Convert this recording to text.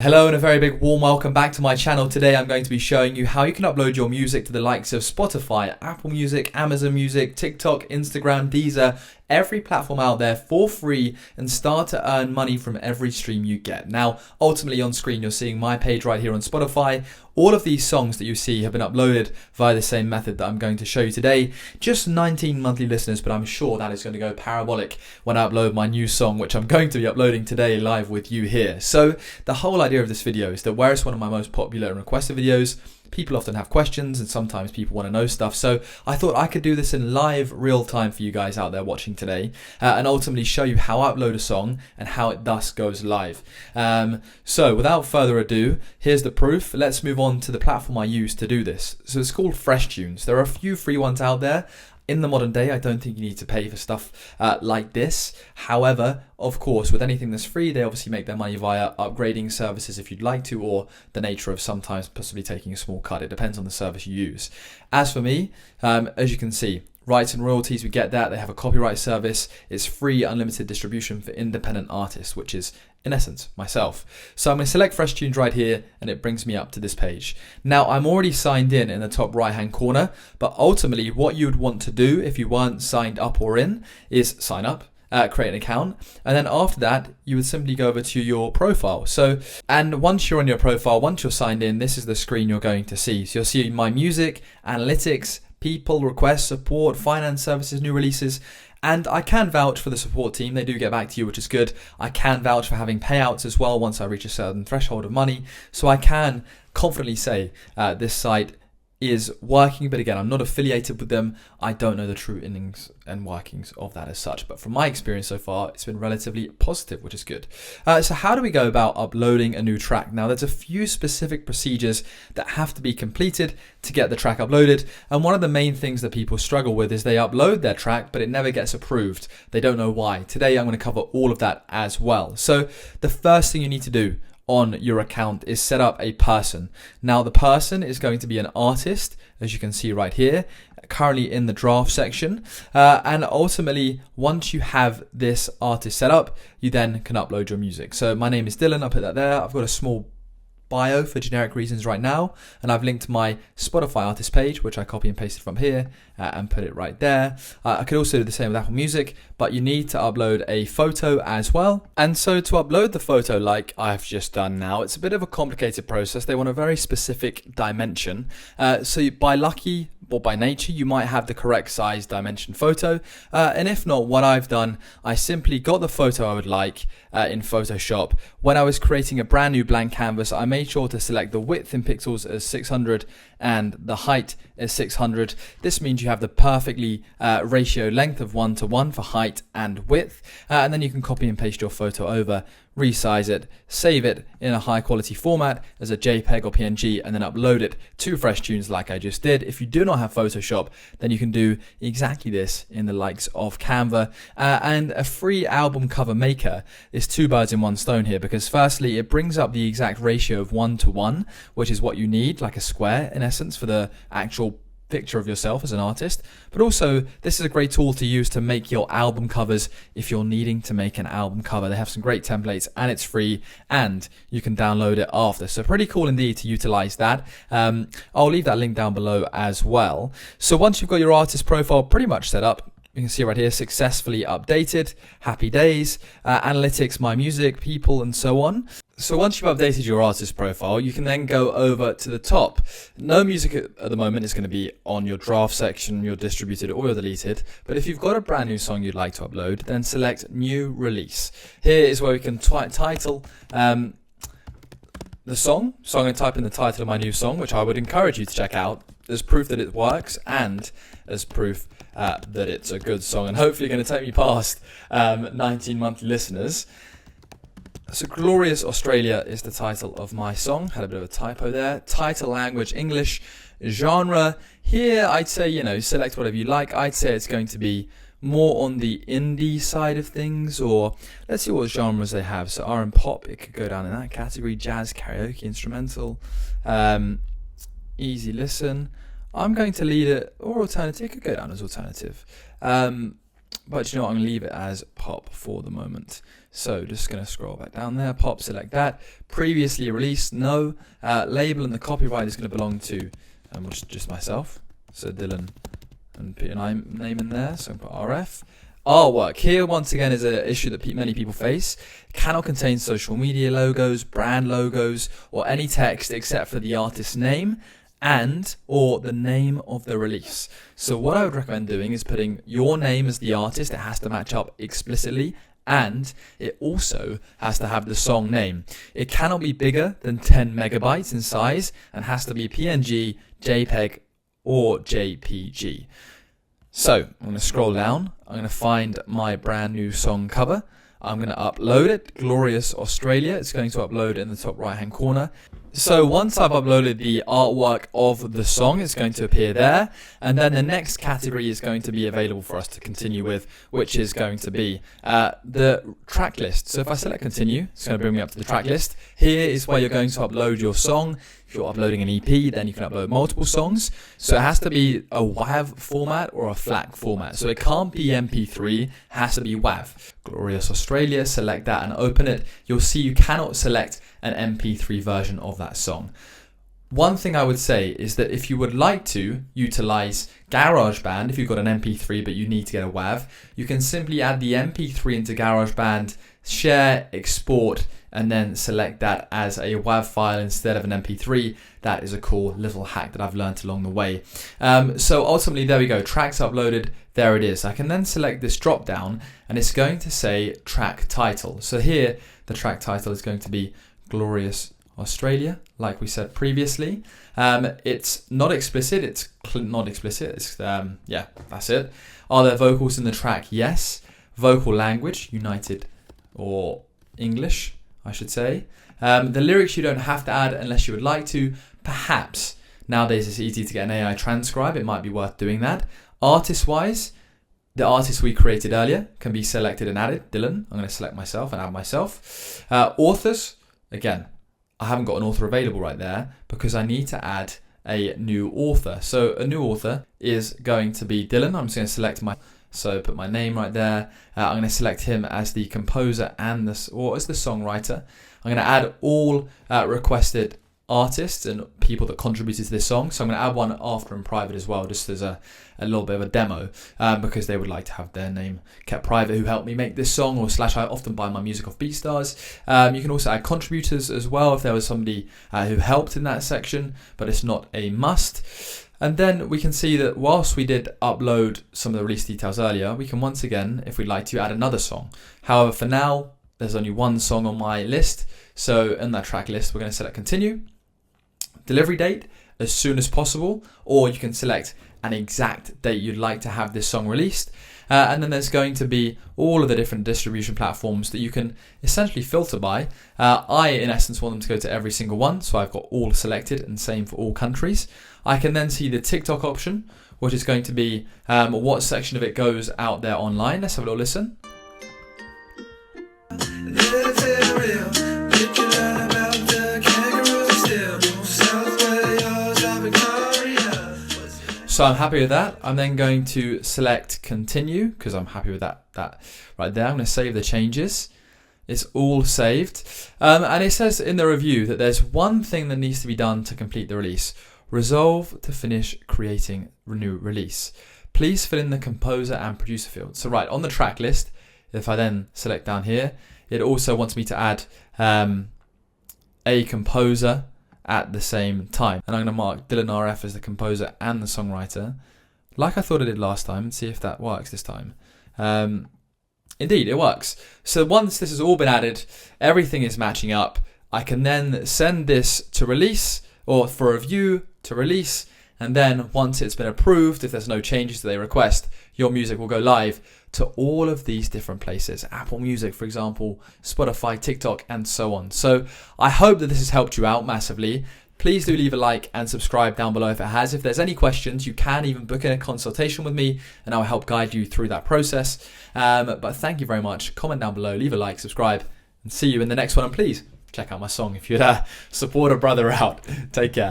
Hello and a very big warm welcome back to my channel. Today I'm going to be showing you how you can upload your music to the likes of Spotify, Apple Music, Amazon Music, TikTok, Instagram, Deezer, every platform out there for free and start to earn money from every stream you get. Now, ultimately on screen you're seeing my page right here on Spotify. All of these songs that you see have been uploaded via the same method that I'm going to show you today. Just 19 monthly listeners, but I'm sure that is going to go parabolic when I upload my new song, which I'm going to be uploading today live with you here. So the whole idea of this video is that where it's one of my most popular and requested videos, people often have questions and sometimes people want to know stuff. So I thought I could do this in live real time for you guys out there watching today and ultimately show you how I upload a song and how it thus goes live. So without further ado, here's the proof. Let's move on to the platform I use to do this. So it's called FreshTunes. There are a few free ones out there. In the modern day, I don't think you need to pay for stuff like this. However, of course, with anything that's free, they obviously make their money via upgrading services if you'd like to, or the nature of sometimes possibly taking a small cut. It depends on the service you use. As for me, as you can see, rights and royalties, we get that. They have a copyright service. It's free, unlimited distribution for independent artists, which is, in essence, myself. So I'm going to select FreshTunes right here, and it brings me up to this page. Now, I'm already signed in the top right-hand corner, but ultimately what you would want to do if you weren't signed up or in is sign up. Create an account, and then after that you would simply go over to your profile. And once you're on your profile, once you're signed in, this is the screen you're going to see. So you'll see my music, analytics, people, requests, support, finance services, new releases. And I can vouch for the support team. They do get back to you, which is good. I can vouch for having payouts as well once I reach a certain threshold of money. So I can confidently say this site is working, but again, I'm not affiliated with them. I don't know the true innings and workings of that as such, but from my experience so far, it's been relatively positive, which is good. So how do we go about uploading a new track? Now, there's a few specific procedures that have to be completed to get the track uploaded, and one of the main things that people struggle with is they upload their track, but it never gets approved. They don't know why. Today, I'm going to cover all of that as well. So the first thing you need to do on your account is set up a person. Now the person is going to be an artist, as you can see right here, currently in the draft section, and ultimately once you have this artist set up, you then can upload your music. So my name is Dylan, I'll put that there. I've got a small bio for generic reasons right now, and I've linked my Spotify artist page, which I copy and pasted from here and put it right there. I could also do the same with Apple Music, but you need to upload a photo as well. And so to upload the photo like I've just done now, it's a bit of a complicated process. They want a very specific dimension. So by lucky or by nature, you might have the correct size dimension photo. And if not, what I've done, I simply got the photo I would like in Photoshop. When I was creating a brand new blank canvas, I made sure to select the width in pixels as 600 and the height as 600. This means you have the perfectly ratio length of 1:1 for height and width. And then you can copy and paste your photo over, resize it, save it in a high quality format as a JPEG or PNG, and then upload it to FreshTunes like I just did. If you do not have Photoshop, then you can do exactly this in the likes of Canva. And a free album cover maker is two birds in one stone here, because firstly, it brings up the exact ratio of 1:1, which is what you need, like a square in essence, for the actual picture of yourself as an artist. But also, this is a great tool to use to make your album covers if you're needing to make an album cover. They have some great templates and it's free, and you can download it after. So pretty cool indeed to utilize that. I'll leave that link down below as well. So once you've got your artist profile pretty much set up, you can see right here, successfully updated, happy days, analytics, my music, people, and so on. So once you've updated your artist profile, you can then go over to the top. No music at the moment is going to be on your draft section, your distributed or your deleted. But if you've got a brand new song you'd like to upload, then select new release. Here is where we can title the song. So I'm going to type in the title of my new song, which I would encourage you to check out as proof that it works and as proof that it's a good song, and hopefully going to take me past 19 monthly listeners. So Glorious Australia is the title of my song. Had a bit of a typo there. Title language English. Genre here, I'd say, select whatever you like. I'd say it's going to be more on the indie side of things, or let's see what genres they have. So R and pop, it could go down in that category. Jazz, karaoke, instrumental, easy listen. I'm going to lead it, or alternative, it could go down as alternative. but you know what, I'm going to leave it as pop for the moment. So just going to scroll back down there, pop, select that. Previously released, no. Label and the copyright is going to belong to just myself. So Dylan, and put your name in there, so put RF. Artwork, here once again is an issue that many people face. Cannot contain social media logos, brand logos, or any text except for the artist's name and or the name of the release. So what I would recommend doing is putting your name as the artist. It has to match up explicitly, and it also has to have the song name. It cannot be bigger than 10 megabytes in size and has to be PNG, JPEG, or JPG. So I'm going to scroll down. I'm going to find my brand new song cover. I'm going to upload it. Glorious Australia. It's going to upload in the top right hand corner. So once I've uploaded the artwork of the song, it's going to appear there. And then the next category is going to be available for us to continue with, which is going to be the track list. So if I select continue, it's going to bring me up to the track list. Here is where you're going to upload your song. If you're uploading an EP, then you can upload multiple songs. So it has to be a WAV format or a FLAC format. So it can't be MP3, it has to be WAV. Glorious Australia, select that and open it. You'll see you cannot select an MP3 version of that song. One thing I would say is that if you would like to utilize GarageBand, if you've got an MP3 but you need to get a WAV, you can simply add the MP3 into GarageBand, share, export, and then select that as a WAV file instead of an MP3. That is a cool little hack that I've learned along the way. So ultimately, there we go, tracks uploaded, there it is. I can then select this drop down and it's going to say track title. So here, the track title is going to be Glorious Australia, like we said previously. It's not explicit, it's not explicit, it's, yeah, that's it. Are there vocals in the track? Yes. Vocal language, United or English, I should say. The lyrics you don't have to add unless you would like to. Perhaps nowadays it's easy to get an AI transcribe, it might be worth doing that. Artist wise, the artist we created earlier can be selected and added. Dylan, I'm going to select myself and add myself. Authors, again, I haven't got an author available right there because I need to add a new author. So a new author is going to be Dylan. I'm just going to select so put my name right there. I'm going to select him as the composer and as the songwriter. I'm going to add all requested artists and people that contributed to this song. So I'm going to add one after in private as well, just as a little bit of a demo, because they would like to have their name kept private who helped me make this song, or / I often buy my music off BeatStars. You can also add contributors as well if there was somebody who helped in that section, but it's not a must. And then we can see that whilst we did upload some of the release details earlier, we can once again, if we'd like to, add another song. However, for now, there's only one song on my list. So in that track list, we're going to select continue. Delivery date, as soon as possible, or you can select an exact date you'd like to have this song released. And then there's going to be all of the different distribution platforms that you can essentially filter by. I, in essence, want them to go to every single one, so I've got all selected and same for all countries. I can then see the TikTok option, which is going to be what section of it goes out there online. Let's have a little listen. So I'm happy with that. I'm then going to select continue because I'm happy with that right there. I'm going to save the changes. It's all saved. And it says in the review that there's one thing that needs to be done to complete the release. Resolve to finish creating new release. Please fill in the composer and producer field. So right, on the track list, if I then select down here, it also wants me to add a composer at the same time. And I'm going to mark Dylan RF as the composer and the songwriter, like I thought I did last time, and see if that works this time. Indeed, it works. So once this has all been added, everything is matching up. I can then send this to release, or for review to release, and then once it's been approved, if there's no changes that they request, your music will go live to all of these different places. Apple Music, for example, Spotify, TikTok, and so on. So I hope that this has helped you out massively. Please do leave a like and subscribe down below if it has. If there's any questions, you can even book in a consultation with me and I'll help guide you through that process. But thank you very much. Comment down below, leave a like, subscribe, and see you in the next one. And please check out my song if you'd support a brother out. Take care.